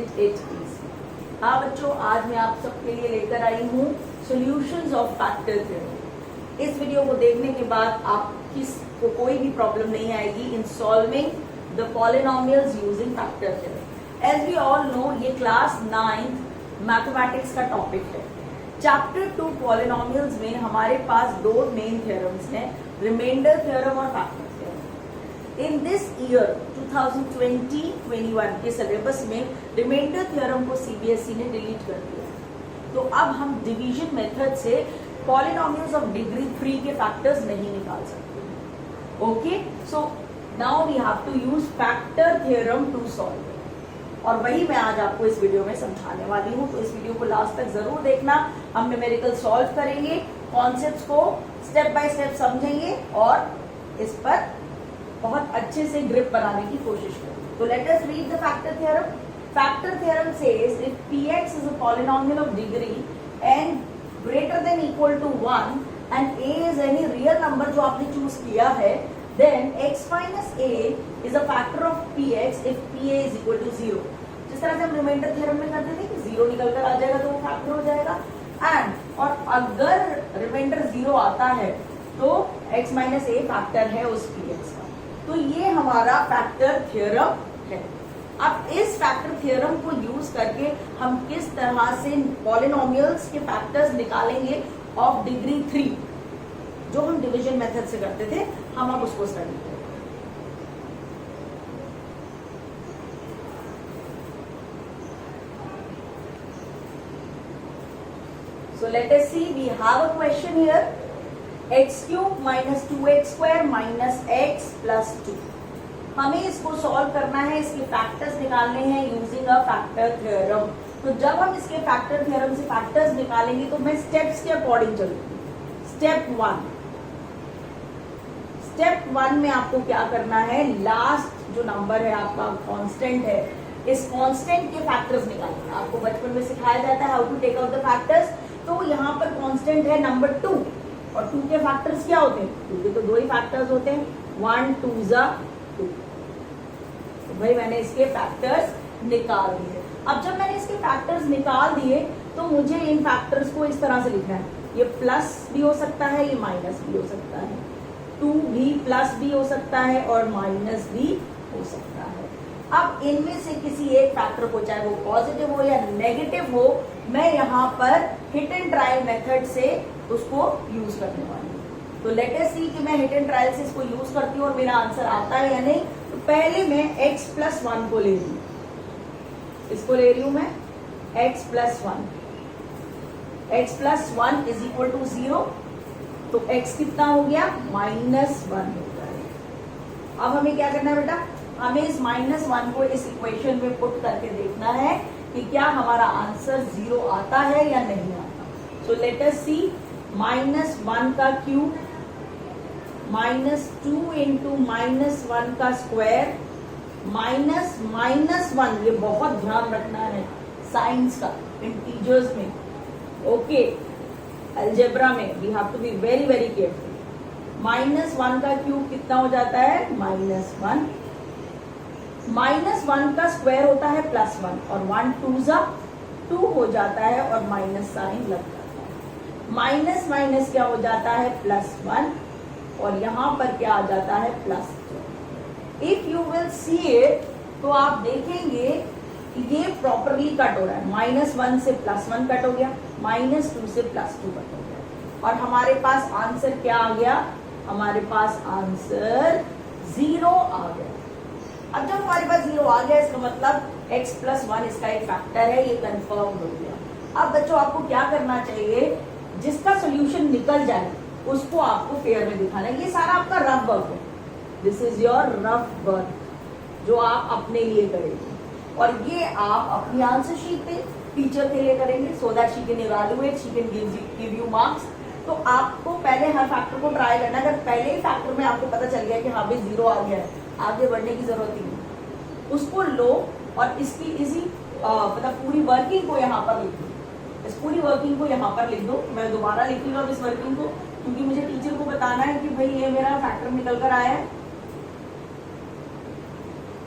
Did it easy. हाँ बच्चों, आज मैं आप सबके लिए लेकर आई हूँ सॉल्यूशंस ऑफ फैक्टर थ्योरम। इस वीडियो को देखने के बाद आप किसको कोई भी प्रॉब्लम नहीं आएगी in solving the polynomials using factor theorem. As we all know, ये क्लास 9th मैथमेटिक्स का टॉपिक है। चैप्टर 2 पॉलिनोमियल्स में हमारे पास दो मेन थ्योरम्स हैं, रिमाइंडर थ्योरम और factor theorem. In this year 2020-21 के सिलेबस में रिमाइंडर थ्योरम को सीबीएसई ने डिलीट कर दिया। तो अब हम डिवीजन मेथड से पॉलिनोमियल्स ऑफ डिग्री 3 के फैक्टर्स नहीं निकाल सकते। Okay, so now we have to use factor theorem to solve, और वही मैं आज आपको इस वीडियो में समझाने वाली हूँ। तो इस वीडियो को लास्ट तक जरूर देखना। हम न्यूमेरिकल सॉल्व करेंगे, कॉन्सेप्ट्स को स्टेप बाय स्टेप समझेंगे और इस पर बहुत अच्छे से ग्रिप बनाने की कोशिश करेंगे। तो let us read the factor theorem. Factor theorem says if px is a polynomial of degree n greater than equal to 1 and a is any real number जो आपने चूज किया है, then x minus a is a factor of px if pa is equal to 0। जिस तरह से हम remainder theorem में करते थे कि 0 निकल कर आ जाएगा तो वो फैक्टर हो जाएगा। एंड और अगर रिमाइंडर 0 आता है तो x माइनस a फैक्टर है उस px का। तो ये हमारा फैक्टर थ्योरम है। अब इस फैक्टर थ्योरम को यूज करके हम किस तरह से पॉलिनोमियल्स के फैक्टर्स निकालेंगे ऑफ डिग्री 3, जो हम डिवीजन मेथड से करते थे, हम अब उसको स्टडी करेंगे। So let us see, we have a question here, x cube minus 2x square minus x plus 2। हमें इसको सॉल्व करना है, इसके फैक्टर्स निकालने हैं यूजिंग अ फैक्टर थ्योरम। तो जब हम इसके फैक्टर थ्योरम से फैक्टर्स निकालेंगे तो मैं स्टेप्स के अकॉर्डिंग चलूंगी। स्टेप 1 में आपको क्या करना है, लास्ट जो नंबर है आपका कांस्टेंट है, इस कांस्टेंट के फैक्टर्स निकालने हैं। आपको बचपन में सिखाया जाता है how to take out the factors. तो यहाँ पर कांस्टेंट है नंबर 2, और 2 के फैक्टर्स क्या होते हैं? 2 के तो दो ही फैक्टर्स होते हैं, 1 2 2। तो भाई मैंने इसके फैक्टर्स निकाल दिए। अब जब मैंने इसके फैक्टर्स निकाल दिए तो मुझे इन फैक्टर्स को इस तरह से लिखना है। ये प्लस भी हो सकता है, ये माइनस भी हो सकता है, 2 भी प्लस भी हो सकता है और माइनस भी हो सकता है। अब इनमें से किसी एक फैक्टर को, चाहे वो पॉजिटिव हो या नेगेटिव हो, मैं यहाँ पर हिट एंड ट्रायल मेथड से उसको यूज करने वाली हूँ। तो लेट अस सी कि मैं हिट एंड ट्रायल से इसको यूज करती हूँ और मेरा आंसर आता है या नहीं। तो पहले मैं x प्लस 1 को ले रही हूँ, इसको ले रही हूँ मैं x plus 1। x plus 1 is equal to 0, तो x कितना हो गया, -1 हो गया। अब हमें क्या करना है बेटा, हमें इस -1 को इस इक्वेशन में पुट करके देखना है कि क्या हमारा आंसर 0 आता है या नहीं आता। सो लेट अस सी, -1 का क्यूब -2 इंटू -1 का स्क्वायर -1। ये बहुत ध्यान रखना है साइंस का, इंटीजर्स में, ओके, अलजेब्रा में we have to be very very careful. -1 का क्यूब कितना हो जाता है, -1। -1 का स्क्वायर होता है +1, और 1 2 2 हो जाता है और माइनस साइन लग जाता है। माइनस माइनस क्या हो जाता है, +1, और यहाँ पर क्या आ जाता है, +2। If you will see it, तो आप देखेंगे कि ये प्रॉपरली कट हो रहा है। -1 से +1 कट हो गया, -2 से +2 कट हो गया, और हमारे पास आंसर क्या आ गया, हमारे पास आंसर 0 आ गया। अब जब हमारे पास 0 आ गया, इसका मतलब x प्लस 1 इसका एक फैक्टर है, ये कंफर्म हो गया। अब बच्चों आपको क्या करना चाहिए, जिसका सोल्यूशन निकल जाए उसको आपको फेयर में दिखाना है। ये सारा आपका रफ वर्क है, this is your rough work जो आप अपने लिए करेंगे, और ये आप अपनी आंसर शीट पे टीचर के लिए करेंगे, so that she can evaluate, she can give you marks. तो आपको पहले हर फैक्टर को ट्राई करना। अगर पहले ही फैक्टर में आपको पता चल गया कि हाँ भाई 0 आ गया है, आगे बढ़ने की जरूरत ही नहीं, उसको लो और इसकी इसी मतलब पूरी वर्किंग को यहाँ पर लिख दो। इस पूरी वर्किंग को यहाँ पर लिख दो। मैं दोबारा लिख लूँगा इस वर्किंग को, क्योंकि मुझे टीचर को बताना है कि भाई ये मेरा फैक्टर निकल कर आया है।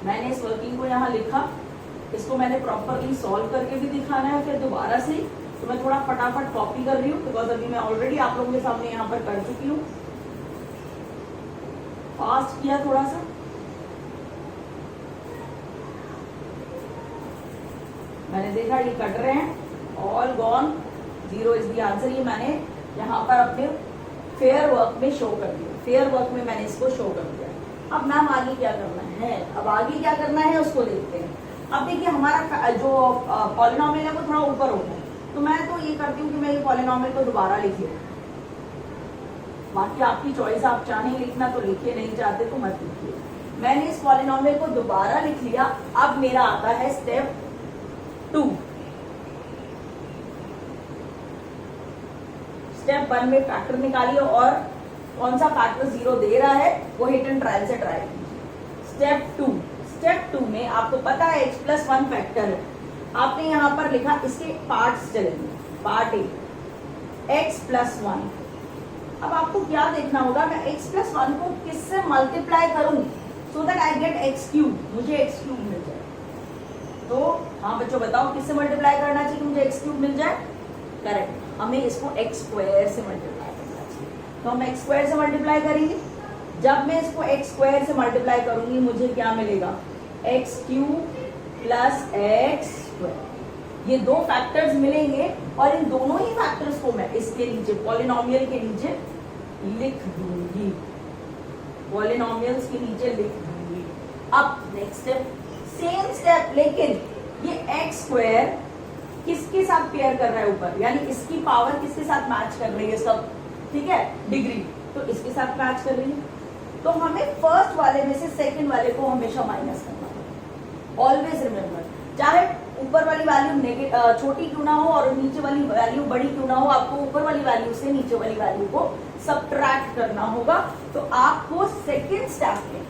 मैंने इस वर्किंग को यहाँ लिखा, इसको मैंने प्रॉपरली सॉल्व करके भी दिखाना है फिर दोबारा से, तो मैं थोड़ा फटाफट कॉपी कर रही हूँ बिकॉज अभी मैं ऑलरेडी आप लोगों के सामने यहाँ पर कर चुकी हूँ। फास्ट किया थोड़ा सा। मैंने देखा ये कट रहे हैं, all gone, 0 is the answer. ये मैंने यहाँ पर अपने फेयर वर्क में शो कर दिया, फेयर वर्क में मैंने इसको शो कर दिया। अब मैम आगे क्या करना है, अब आगे क्या करना है उसको देखते हैं। अब देखिए हमारा जो पॉलिनोमियल है वो थोड़ा ऊपर होता है, तो मैं तो ये करती हूँ कि मैं ये पॉलिनोमियल को दोबारा लिख लूँ। बाकी आपकी चॉइस, आप चाहें लिखना तो लिखिए, नहीं चाहते तो मत लिखिए। मैंने इस पॉलिनोमियल को दोबारा लिख लिया। अब मेरा आता है स्टेप 2। स्टेप 1 में फैक्टर निकालिए और कौन सा फैक्टर 0 दे रहा है वो हिट एंड ट्रायल से ट्राई कीजिए। स्टेप 2 में आपको पता है x+1 फैक्टर है, आपने यहां पर लिखा, इसके पार्ट्स चलेंगे। Part A x+1। अब आपको क्या देखना होगा, मैं x+1 को किससे मल्टीप्लाई करूं so that I get x3, मुझे x3 मिल जाए। तो हाँ बच्चों बताओ किससे मल्टीप्लाई करना चाहिए मुझे x3 मिल जाए? करेक्ट, हमें इसको x² से मल्टीप्लाई करना चाहिए। तो हम x² से मल्टीप्लाई करेंगे। जब मैं इसको x² से मल्टीप्लाई करूंगी मुझे क्या मिलेगा, x³ + x²। ये दो फैक्टर्स मिलेंगे और इन दोनों ही फैक्टर्स को मैं इसके नीचे पॉलिनोमियल के नीचे लिख दूंगी, पॉलिनोमियल्स के नीचे लिख दूंगी। अब नेक्स्ट स्टेप, सेम स्टेप, लेकिन ये x² किसके साथ पेयर कर रहा है ऊपर, यानी इसकी पावर किसके साथ मैच कर रही है सब, ठीक है, डिग्री, तो इसके साथ मैच कर रही है। तो हमें फर्स्ट वाले में से सेकंड वाले को हमेशा माइनस करना है। ऑलवेज रिमेंबर, चाहे ऊपर वाली वैल्यू छोटी क्यों ना हो और नीचे वाली वैल्यू बड़ी क्यों ना हो, आपको ऊपर वाली वैल्यू से नीचे वाली वैल्यू को सबट्रैक्ट करना होगा। तो आपको सेकंड स्टेप में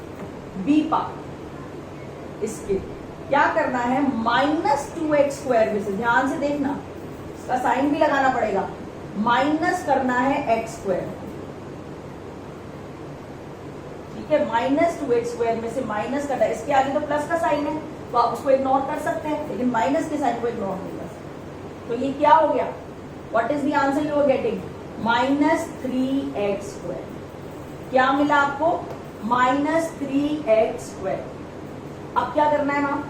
बी पार्ट इसके क्या करना है, -2x² में से, ध्यान से देखना, इसका साइन भी लगाना पड़ेगा, माइनस करना है x², ठीक है, -2x² में से माइनस करना है। इसके आगे तो प्लस का साइन है तो आप उसको इग्नोर कर सकते हैं, लेकिन माइनस के साइन को इग्नोर नहीं कर सकते। तो ये क्या हो गया, what is the answer you are getting, -3x²। क्या मिला आपको, -3x²। अब क्या करना है मैम,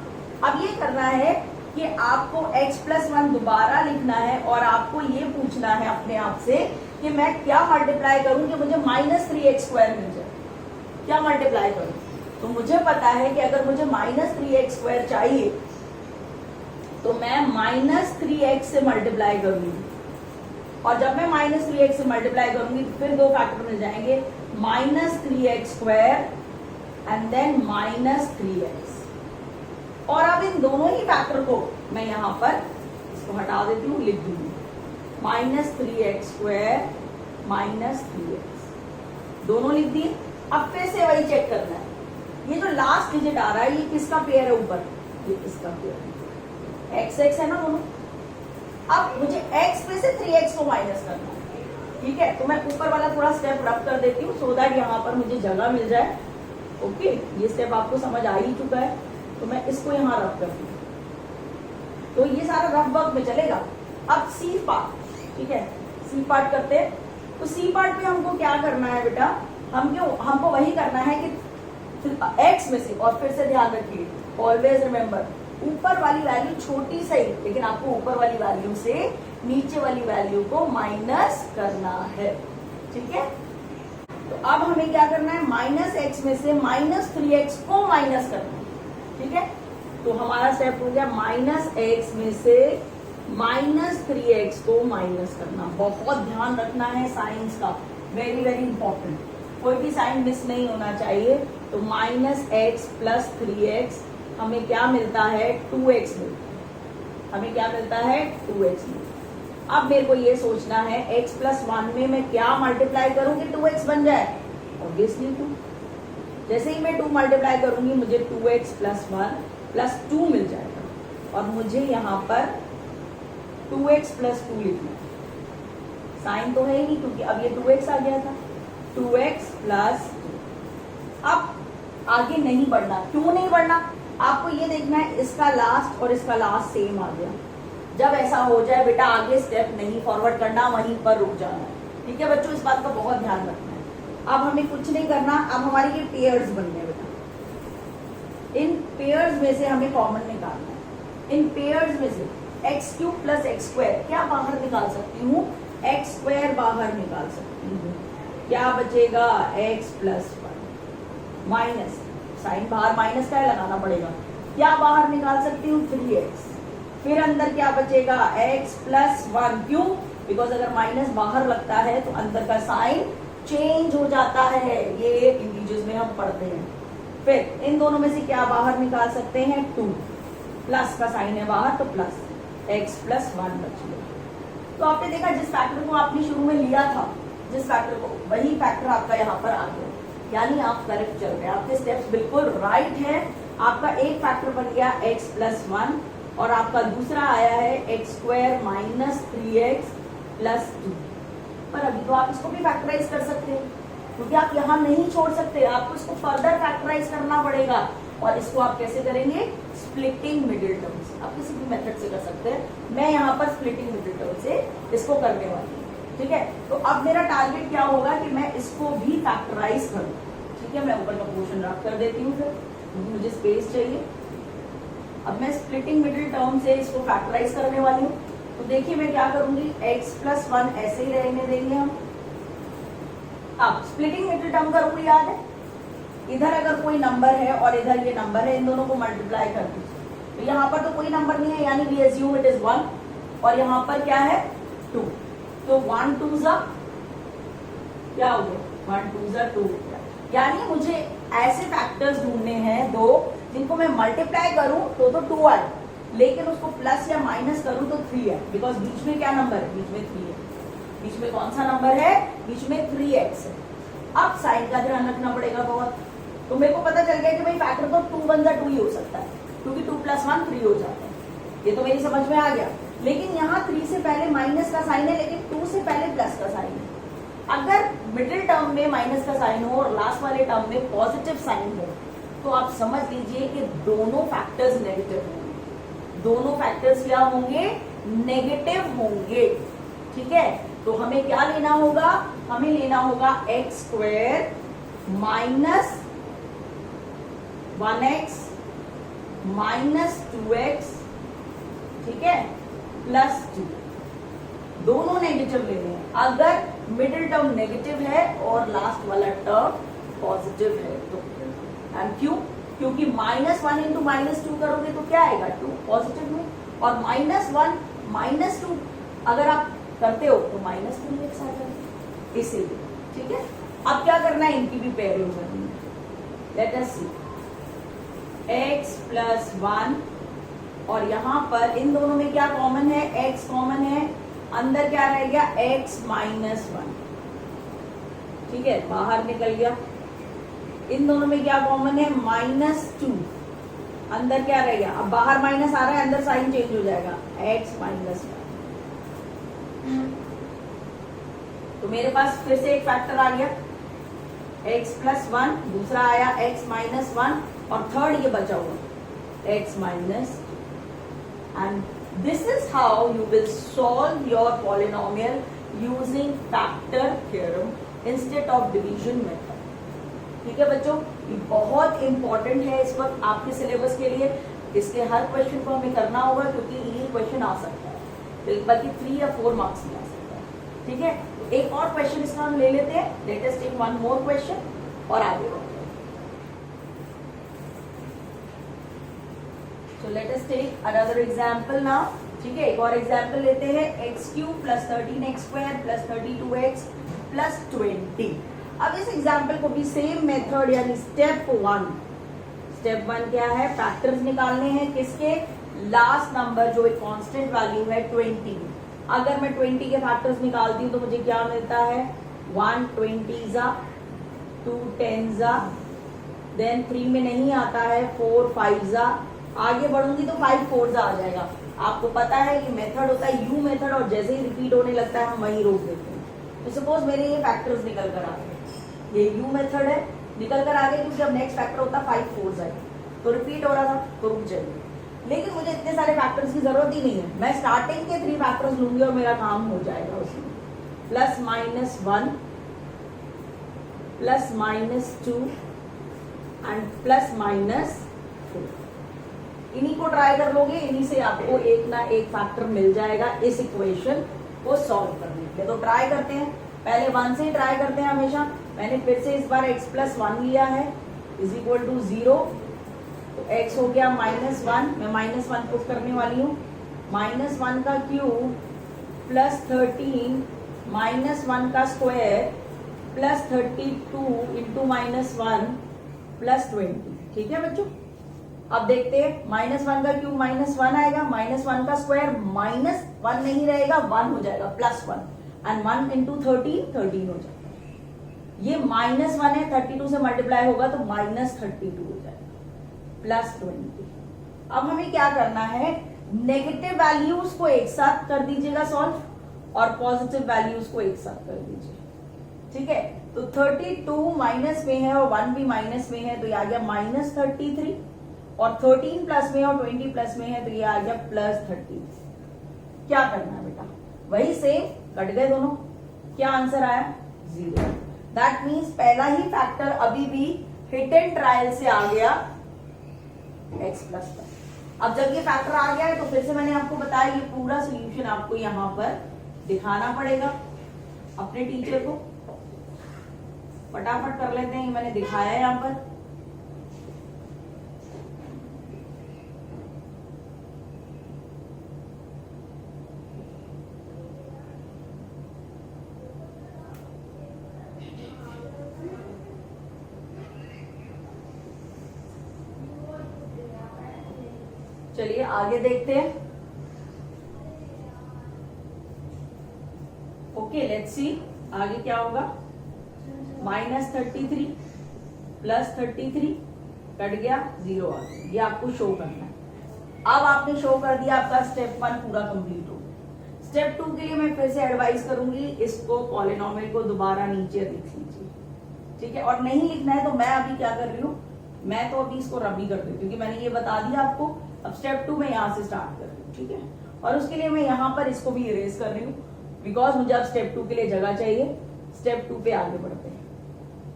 अब ये करना है कि आपको x+1 दोबारा लिखना है और आपको ये पूछना है अपने आप से कि मैं क्या मल्टीप्लाई करूं कि मुझे -3x² मिल जाए, क्या मल्टीप्लाई करूं। तो मुझे पता है कि अगर मुझे -3x² चाहिए तो मैं -3x से मल्टीप्लाई करूंगी, और जब मैं -3x से मल्टीप्लाई करूंगी तो फिर दो फैक्टर मिल जाएंगे, -3x² एंड देन -3x। और अब इन दोनों ही फैक्टर को मैं यहां पर इसको हटा देती हूँ, लिख दूंगी -3x² -3x, दोनों लिख दिए। अब फिर से वही चेक करना है, ये जो लास्ट डिजिट आ रहा है ये किसका पेयर है ऊपर, ये इसका पेयर है, x है ना दोनों। अब मुझे x में से 3x को माइनस करना है, ठीक है, तो मैं ऊपर वाला थोड़ा स्टेप रफ कर देती हूँ सो दैट यहाँ पर मुझे जगह मिल जाए। ओके, ये स्टेप आपको समझ आ ही चुका है, तो मैं इसको यहाँ रफ करती हूँ, तो ये सारा रफ वर्क में चलेगा। अब सी पार्ट, ठीक है, सी पार्ट करते हैं। तो सी पार्ट में हमको क्या करना है बेटा, हमको वही करना है कि x में से, और फिर से ध्यान रखिए, ऑलवेज रिमेंबर, ऊपर वाली वैल्यू छोटी सही, लेकिन आपको ऊपर वाली वैल्यू से नीचे वाली वैल्यू को माइनस करना है, ठीक है। तो अब हमें क्या करना है, -x में से -3x को माइनस करना है, ठीक है। तो हमारा स्टेप हो गया, -x में से -3x को माइनस करना। बहुत ध्यान रखना है साइंस का, वेरी वेरी इंपॉर्टेंट, कोई भी साइन मिस नहीं होना चाहिए। तो -x + 3x हमें क्या मिलता है, 2x मिलता है, हमें क्या मिलता है, 2x मिलता है। अब मेरे को ये सोचना है x+1 में मैं क्या मल्टीप्लाई करूं कि 2x बन जाए, ऑब्वियसली 2। जैसे ही मैं 2 मल्टीप्लाई करूंगी मुझे 2x + 1 + 2 मिल जाएगा, और मुझे यहाँ पर 2x + 2 लिखना है। साइन तो है ही नहीं क्योंकि अब ये 2x आ गया था, 2x + 2। अब आगे नहीं बढ़ना, क्यों नहीं बढ़ना, आपको ये देखना है इसका लास्ट और इसका लास्ट सेम आ गया। जब ऐसा हो जाए बेटा आगे स्टेप नहीं फॉरवर्ड करना, वहीं पर रुक जाना है। ठीक है बच्चों, इस बात का बहुत ध्यान रखना है। अब हमें कुछ नहीं करना, अब हमारी ये पेयर्स बन गए बेटा। इन पेयर्स में से हमें कॉमन निकालना है। इन पेयर्स में से x³ प्लस x² क्या बाहर निकाल सकती हूँ? x² बाहर निकाल सकती हूँ। क्या बचेगा? x प्लस 1 माइनस साइन बाहर माइनस का लगाना पड़ेगा। क्या बाहर निकाल सकती हूँ? 3x। फिर अंदर क्या बचेगा? x plus 1। क्यों? बिकॉज अगर माइनस बाहर लगता है तो अंदर का साइन चेंज हो जाता है। ये इंटीजर्स में हम पढ़ते हैं। फिर इन दोनों में से क्या बाहर निकाल सकते हैं? 2। प्लस का साइन है बाहर तो प्लस x प्लस 1 बच गया। तो आपने देखा जिस फैक्टर को आपने शुरू में लिया था, जिस फैक्टर को, वही फैक्टर आपका यहाँ पर आ गया। यानी आप करेक्ट चल रहे हैं, आपके स्टेप्स बिल्कुल राइट है। आपका एक फैक्टर बन गया x प्लस 1 और आपका दूसरा आया है x² माइनस 3x प्लस 2। पर अभी तो आप इसको भी फैक्टराइज कर सकते हैं, क्योंकि आप यहाँ नहीं छोड़ सकते, आपको इसको फर्दर फैक्टराइज करना पड़ेगा। और इसको आप कैसे करेंगे? स्प्लिटिंग मिडिल टर्म से। आप किसी भी मेथड से कर सकते हैं। मैं यहाँ पर स्प्लिटिंग मिडिल टर्म से इसको करने वाली हूँ। ठीक है, तो अब मेरा टारगेट क्या होगा कि मैं इसको भी फैक्टराइज करूँ। ठीक है, मैं ऊपर का पोर्शन रख कर देती हूँ, फिर मुझे स्पेस चाहिए। अब मैं स्प्लिटिंग मिडिल टर्म से इसको फैक्टराइज करने वाली हूँ। तो देखिए मैं क्या करूंगी, x प्लस 1 ऐसे ही रहने देंगे हम। अब स्प्लिटिंग मिडिल टर्म का रूल याद है, इधर अगर कोई नंबर है और इधर ये नंबर है, इन दोनों को मल्टीप्लाई कर दीजिए। तो यहाँ पर तो कोई नंबर नहीं है, यानी वी अज्यूम इट इज 1 और यहाँ पर क्या है? 2। तो 1 2 ज़ा क्या हो गया? 1 2 ज़ा 2। यानी मुझे ऐसे फैक्टर्स ढूंढने हैं दो जिनको मैं मल्टीप्लाई करूं तो 2 आए, लेकिन उसको प्लस या माइनस करूं तो 3 है। बिकॉज बीच में क्या नंबर है? बीच में 3 है। बीच में कौन सा नंबर है? बीच में 3x है। अब साइन का ध्यान रखना पड़ेगा बहुत। तो मेरे को पता चल गया कि भाई फैक्टर तो 2 1 2 ही हो सकता है, क्योंकि 2 प्लस 1 3 हो जाता है। ये तो मेरी समझ में आ गया। लेकिन यहाँ 3 से पहले माइनस का साइन है, लेकिन 2 से पहले प्लस का साइन है। अगर मिडिल टर्म में माइनस का साइन हो और लास्ट वाले टर्म में पॉजिटिव साइन हो, तो आप समझ लीजिए कि दोनों फैक्टर्स नेगेटिव होंगे। दोनों फैक्टर्स क्या होंगे? नेगेटिव होंगे। ठीक है, तो हमें क्या लेना होगा? हमें लेना होगा x² minus 1x minus 2x, ठीक है, प्लस 2। दोनों नेगेटिव लेने हैं। अगर मिडिल टर्म नेगेटिव है और लास्ट वाला टर्म पॉजिटिव है तो। एंड क्यों? क्योंकि -1 इंटू -2 करोगे तो क्या आएगा? 2 पॉजिटिव में, और -1 -2 अगर आप करते हो तो -3x आ जाएगा, इसीलिए। ठीक है, अब क्या करना है? इनकी भी पेयरिंग करनी है। लेट अस सी, x प्लस 1 और यहाँ पर इन दोनों में क्या कॉमन है? x कॉमन है। अंदर क्या रह गया? x minus 1। ठीक है, बाहर निकल गया। इन दोनों में क्या कॉमन है? -2। अंदर क्या रह गया? अब बाहर माइनस आ रहा है, अंदर साइन चेंज हो जाएगा, x माइनस 1। तो मेरे पास फिर से एक फैक्टर आ गया, x प्लस 1, दूसरा आया x माइनस 1 और थर्ड ये बचा हुआ x minus. And this is how you will solve your polynomial using factor theorem instead of division method. ठीक है बच्चों, ये बहुत इंपॉर्टेंट है इस वक्त आपके सिलेबस के लिए। इसके हर क्वेश्चन को हमें करना होगा, क्योंकि ये क्वेश्चन आ सकता है, बल्कि 3 या 4 मार्क्स में आ सकता है। ठीक है, एक और क्वेश्चन इसका हम ले लेते हैं। Let us take one more question और आगे बढ़ते हैं। So let us take another example now. ठीक है, एक और एग्जाम्पल लेते हैं। x³ plus 13x² plus 32x plus 20। अब इस एग्जाम्पल को भी सेम मेथड यानी स्टेप 1 क्या है? फैक्टर्स निकालने हैं। किसके? लास्ट नंबर जो एक कांस्टेंट वैल्यू है 20। अगर मैं 20 के फैक्टर्स निकालती हूँ तो मुझे क्या मिलता है? 1 20 ज़ा, 2 10 ज़ा, देन 3 में नहीं आता है 4 5 ज़ा, आगे बढ़ूंगी तो 5 4 ज़ा आ जाएगा। आपको पता है ये मेथड होता है यू मेथड, और जैसे ही रिपीट होने लगता है हम वहीं रोक देते हैं। तो सपोज मेरे ये फैक्टर्स निकल कर आ गए, ये यू मेथड है, निकल कर आ गए, क्योंकि अब नेक्स्ट फैक्टर होता है 5 4 ज़ा। तो रिपीट हो रहा था, तो रुक जाइए। लेकिन मुझे इतने सारे फैक्टर्स की जरूरत ही नहीं है, मैं स्टार्टिंग के 3 फैक्टर्स लूंगी और मेरा काम हो जाएगा उसमें। Plus minus 1, plus minus 2 and plus minus 4। इन्हीं को ट्राई कर लोगे, इन्हीं से आपको एक ना एक फैक्टर मिल जाएगा इस इक्वेशन को सॉल्व करने के लिए। तो ट्राई करते हैं, पहले 1 से ही ट्राई करते हैं हमेशा। मैंने फिर से इस बार x प्लस 1 लिया है इज इक्वल टू 0, तो x हो गया -1, मैं -1 पुट करने वाली हूँ। -1 का क्यूब प्लस 13 -1 का स्क्वायर प्लस 32 इंटू -1 प्लस 20। ठीक है बच्चों, अब देखते हैं -1 का क्यूब -1 आएगा, -1 का स्क्वायर -1 नहीं रहेगा, 1 हो जाएगा, +1 एंड 1 इंटू 13 हो जाएगा। ये -1 है, 32 से मल्टीप्लाई होगा तो -32 हो जाएगा, प्लस 20। अब हमें क्या करना है, नेगेटिव वैल्यूज को एक साथ कर दीजिएगा सॉल्व और पॉजिटिव वैल्यूज को एक साथ कर दीजिए। ठीक है, तो 32 माइनस में है और 1 भी माइनस में है, तो ये आ गया -33, और 13 प्लस में और 20 प्लस में है, तो ये आ गया +30। क्या करना है बेटा, वही सेम, कट गए दोनों, क्या आंसर आया 0। दैट मीन्स पहला ही फैक्टर अभी भी हिट एंड ट्रायल से आ गया x प्लस 1। अब जब ये फैक्टर आ गया है तो फिर से मैंने आपको बताया ये पूरा सोल्यूशन आपको यहाँ पर दिखाना पड़ेगा अपने टीचर को। फटाफट कर लेते हैं, ये मैंने दिखाया है यहाँ पर। चलिए आगे देखते हैं। ओके, लेट्स सी आगे क्या होगा। -33 प्लस 33 कट गया, 0 आ गया। ये आपको शो करना है। अब आपने शो कर दिया, आपका स्टेप 1 पूरा कंप्लीट हो गया। स्टेप 2 के लिए मैं फिर से एडवाइस करूंगी, इसको पॉलिनोमियल को दोबारा नीचे लिख लीजिए। ठीक है, और नहीं लिखना है तो मैं अभी क्या कर रही हूँ, मैं तो अभी इसको रबी कर रही हूँ क्योंकि मैंने ये बता दिया आपको। अब स्टेप 2 में यहां से स्टार्ट कर रही हूँ। ठीक है, और उसके लिए मैं यहाँ पर इसको भी इरेज कर रही हूँ बिकॉज मुझे अब स्टेप 2 के लिए जगह चाहिए। स्टेप 2 पे आगे बढ़ते हैं।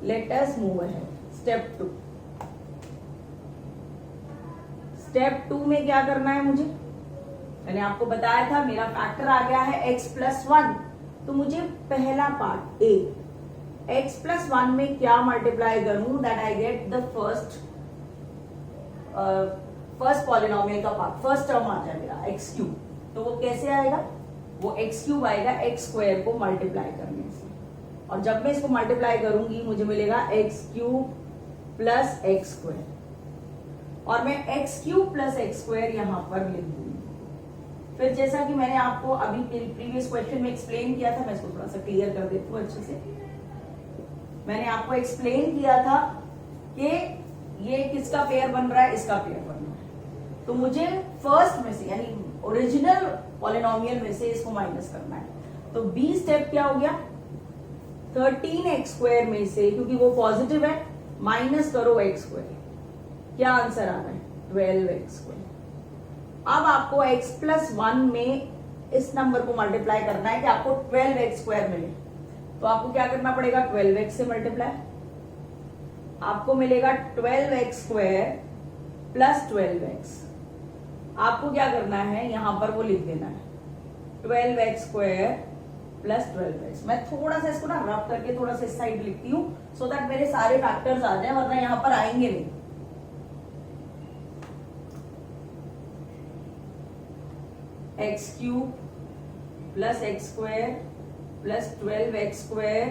Let us move ahead. Step 2, step 2 में क्या करना है मुझे, मैंने आपको बताया था मेरा फैक्टर आ गया है x प्लस 1, तो मुझे पहला पार्ट a x प्लस 1 में क्या मल्टीप्लाई करूं that I get the first polynomial का पार्ट, फर्स्ट टर्म आ जाए मेरा x क्यूब। तो वो कैसे आएगा, वो x क्यूब आएगा x स्क्वायर को मल्टीप्लाई करने से, और जब मैं इसको मल्टीप्लाई करूंगी मुझे मिलेगा x cube plus x square, और मैं x cube plus x square यहां पर लिख दूंगी। फिर जैसा कि मैंने आपको अभी प्रीवियस क्वेश्चन में एक्सप्लेन किया था, मैं इसको थोड़ा सा क्लियर कर देती हूँ अच्छे से। मैंने आपको एक्सप्लेन किया था कि ये किसका पेयर बन रहा है, इसका पेयर बन रहा है। तो मुझे फर्स्ट में से यानी ओरिजिनल पॉलिनोमियल में से इसको माइनस करना है। तो बी स्टेप क्या हो गया, 13x स्क्वायर में से, क्योंकि वो पॉजिटिव है, माइनस करो x स्क्वायर। क्या आंसर आ रहा है 12x स्क्वायर। अब आपको x प्लस 1 में इस नंबर को मल्टीप्लाई करना है कि आपको 12x स्क्वायर मिले। तो आपको क्या करना पड़ेगा, 12x से मल्टीप्लाई, आपको मिलेगा 12x स्क्वायर प्लस 12x। आपको क्या करना है, यहां पर वो लिख देना है 12x स्क्वायर प्लस 12x। मैं थोड़ा सा इसको ना रब करके थोड़ा सा इस साइड लिखती हूँ सो दैट मेरे सारे फैक्टर्स आ जाए, वरना यहां पर आएंगे नहीं। x cube plus x square plus 12x square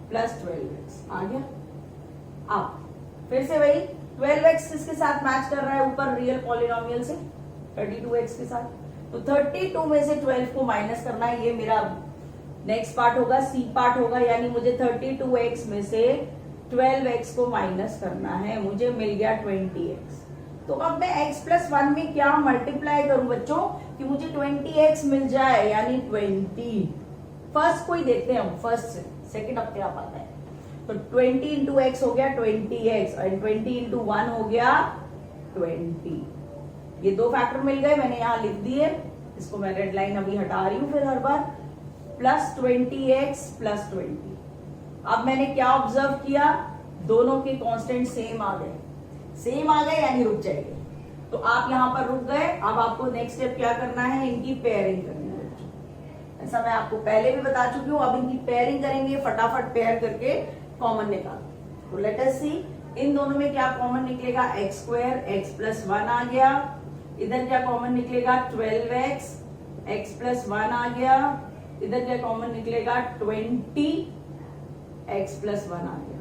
plus 12x आ गया। अब फिर से वही 12x किसके साथ मैच कर रहा है, ऊपर रियल पॉलिनोमियल से 32x के साथ। तो 32 में से 12 को माइनस करना है, ये मेरा नेक्स्ट पार्ट होगा, सी पार्ट होगा। यानी मुझे 32x में से 12x को माइनस करना है, मुझे मिल गया 20x। तो अब मैं x प्लस 1 में क्या मल्टीप्लाई करूं बच्चों कि मुझे 20x मिल जाए, यानी 20। फर्स्ट को ही देखते हैं हम, फर्स्ट से सेकेंड अपने आप आता है। तो 20 इंटू एक्स हो गया 20x और 20 इंटू 1 हो गया 20। ये दो फैक्टर मिल गए, मैंने यहां लिख दिए, इसको मैं रेड लाइन अभी हटा रही हूं फिर हर बार। Plus 20x plus 20। अब मैंने क्या ऑब्जर्व किया, दोनों के कांस्टेंट सेम आ गए, सेम आ गए यानी रुक जाएंगे, तो आप यहां पर रुक गए। अब आपको नेक्स्ट स्टेप क्या करना है, इनकी पेयरिंग करनी है। ऐसा मैं आपको पहले भी बता चुकी हूं, अब इनकी पेयरिंग करेंगे, फटाफट पेयर करके कॉमन निकाल। तो लेट अस सी, इन दोनों में क्या कॉमन निकलेगा, एक्स स्क्वायर, एक्स प्लस 1 आ गया। इधर क्या कॉमन निकलेगा, 12x, एक्स प्लस 1 आ गया। इधर क्या कॉमन निकलेगा, 20, एक्स प्लस 1 आ गया।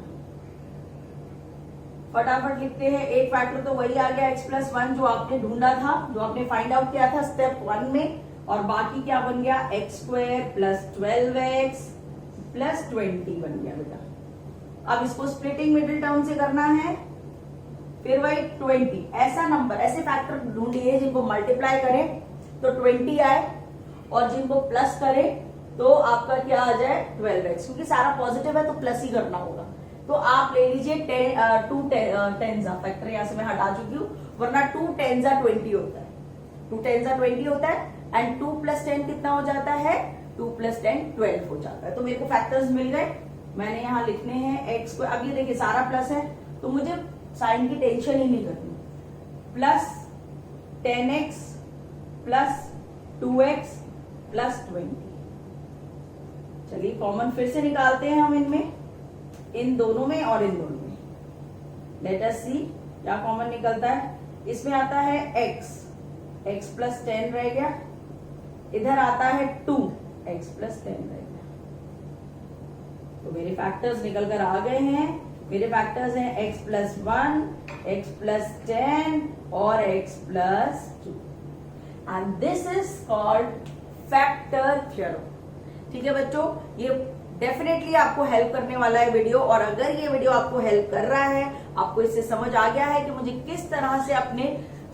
फटाफट लिखते हैं, एक फैक्टर तो वही आ गया x प्लस 1 जो आपने ढूंढा था, जो आपने फाइंड आउट किया था स्टेप 1 में, और बाकी क्या बन गया, x square plus 12x plus 20 बन गया बेटा। अब इसको स्प्लिटिंग मिडिल टर्म से करना है, फिर वही 20। ऐसा नंबर, ऐसे फैक्टर ढूंढिए जिनको मल्टीप्लाई करें तो 20 आए और जिनको प्लस करें तो आपका क्या आ जाए, 12x, क्योंकि सारा पॉजिटिव है तो प्लस ही करना होगा। तो आप ले लीजिए 2 टेंजा, फैक्टर यहां से मैं हटा चुकी हूँ, वरना 2 टेंजा 20 होता है, 2 टेंजा 20 होता है, एंड 2 प्लस 10 कितना हो जाता है, 2 प्लस 10 12 हो जाता है। तो मेरे को फैक्टर्स मिल गए, मैंने यहाँ लिखने हैं एक्स को। अब ये देखिए सारा प्लस है तो मुझे साइन की टेंशन ही नहीं करनी। Plus 10x plus 2x plus 20। चलिए कॉमन फिर से निकालते हैं हम इनमें, इन दोनों में और इन दोनों में। लेट अस सी क्या कॉमन निकलता है। इसमें आता है x प्लस 10 रह गया, इधर आता है 2x प्लस 10 रह गया। तो मेरे फैक्टर्स निकल कर आ गए हैं। मेरे फैक्टर्स हैं x प्लस 1, x प्लस 10 और x plus 2, and this is called factor theorem. ठीक है बच्चों, ये डेफिनेटली आपको हेल्प करने वाला है वीडियो, और अगर ये वीडियो आपको हेल्प कर रहा है, आपको इससे समझ आ गया है कि मुझे किस तरह से अपने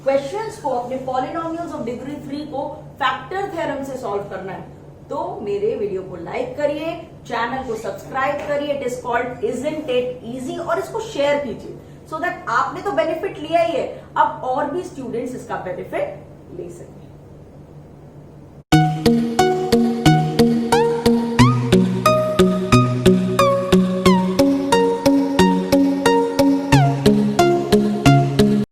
क्वेश्चंस को, अपने पॉलिनोमियल्स ऑफ डिग्री 3 को फैक्टर थ्योरम से सॉल्व करना है, तो मेरे वीडियो को लाइक करिए, चैनल को सब्सक्राइब करिए, it is called isn't it easy, और इसको शेयर कीजिए सो दैट आपने तो बेनिफिट लिया ही है, अब और भी स्टूडेंट्स इसका बेनिफिट ले सकें।